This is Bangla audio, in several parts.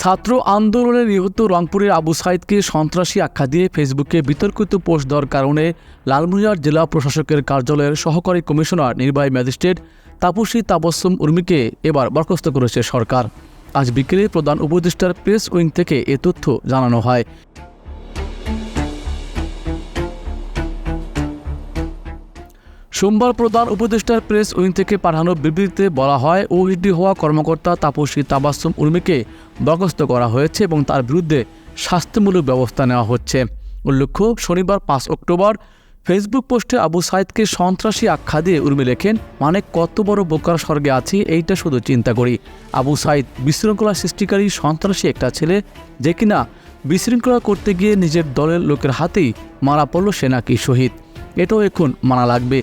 ছাত্র আন্দোলনে নিহত রংপুরের আবু সাইদকে সন্ত্রাসী আখ্যা দিয়ে ফেসবুকে বিতর্কিত পোস্ট দেওয়ার কারণে লালমনিরহাট জেলা প্রশাসকের কার্যালয়ের সহকারী কমিশনার নির্বাহী ম্যাজিস্ট্রেট তাপসী তাবাসসুম উর্মিকে এবার বরখাস্ত করেছে সরকার। আজ বিকেলে প্রধান উপদেষ্টার প্রেস উইং থেকে এ তথ্য জানানো হয়। সোমবার প্রধান উপদেষ্টার প্রেস উইং থেকে পাঠানো বিবৃতিতে বলা হয়, ওহিডি হওয়া কর্মকর্তা তাপসী তাবাসসুম উর্মিকে বরখাস্ত করা হয়েছে এবং তার বিরুদ্ধে শাস্তিমূলক ব্যবস্থা নেওয়া হচ্ছে। উল্লেখ্য, শনিবার 5 অক্টোবর ফেসবুক পোস্টে আবু সাইদকে সন্ত্রাসী আখ্যা দিয়ে উর্মি লেখেন, মানে কত বড় বোকার স্বর্গে আছি এইটা শুধু চিন্তা করি। আবু সাইদ বিশৃঙ্খলা সৃষ্টিকারী সন্ত্রাসী একটা ছেলে, যে কিনা বিশৃঙ্খলা করতে গিয়ে নিজের দলের লোকের হাতেই মারা পড়ল, সে নাকি শহীদ। এটাও এখন মানা লাগবে।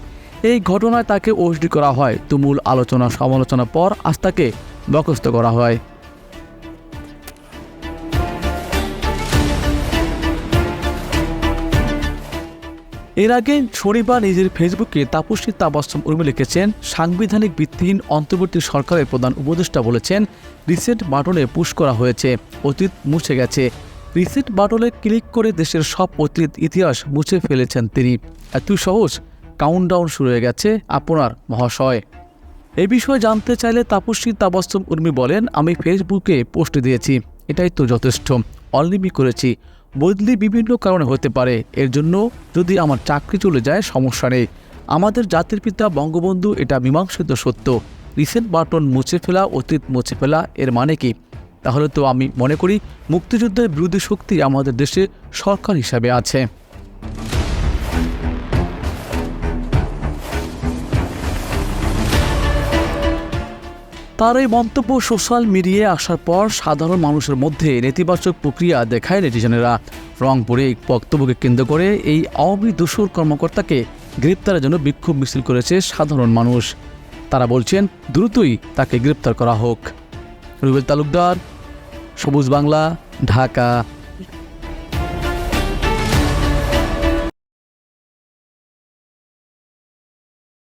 এই ঘটনায় তাকে ওহিডি করা হয়। তুমুল আলোচনা সমালোচনার পর আজ তাকে বরখাস্ত করা হয়। এর আগে শনিবার নিজের ফেসবুকে তাপসী তাবাসসুম উর্মি লিখেছেন, সাংবিধানিক ভিত্তিহীন অন্তর্বর্তী সরকারের প্রধান উপদেষ্টা বলেছেন, রিসেট বাটনে পুশ করা হয়েছে, অতীত মুছে গেছে। রিসেট বাটনে ক্লিক করে দেশের সব অতীত ইতিহাস মুছে ফেলেছেন তিনি। এত সহজ কাউন্টডাউন শুরু হয়ে গেছে আপনার মহাশয়। এ বিষয়ে জানতে চাইলে তাপসী তাবাসসুম উর্মি বলেন, আমি ফেসবুকে পোস্ট দিয়েছি, এটাই তো যথেষ্ট। অলরেডি করেছি, বদলি বিভিন্ন কারণে হতে পারে, এর জন্য যদি আমার চাকরি চলে যায় সমস্যা নেই। আমাদের জাতির পিতা বঙ্গবন্ধু এটা মীমাংসিত সত্য। রিসেট বাটন মুছে ফেলা, অতীত মুছে ফেলা, এর মানে কি? তাহলে তো আমি মনে করি মুক্তিযুদ্ধের বিরোধী শক্তি আমাদের দেশে সরকার হিসাবে আছে। তার এই মন্তব্য সোশ্যাল মিডিয়ায় আসার পর সাধারণ মানুষের মধ্যে নেতিবাচক প্রক্রিয়া দেখায় নেটিজনেরা। রংপুরে এই বক্তব্যকে কেন্দ্র করে এই আওয়ামী দোসর কর্মকর্তাকে গ্রেপ্তারের জন্য বিক্ষোভ মিছিল করেছে সাধারণ মানুষ। তারা বলছেন, দ্রুতই তাকে গ্রেপ্তার করা হোক। রুবেল তালুকদার, সবুজ বাংলা, ঢাকা।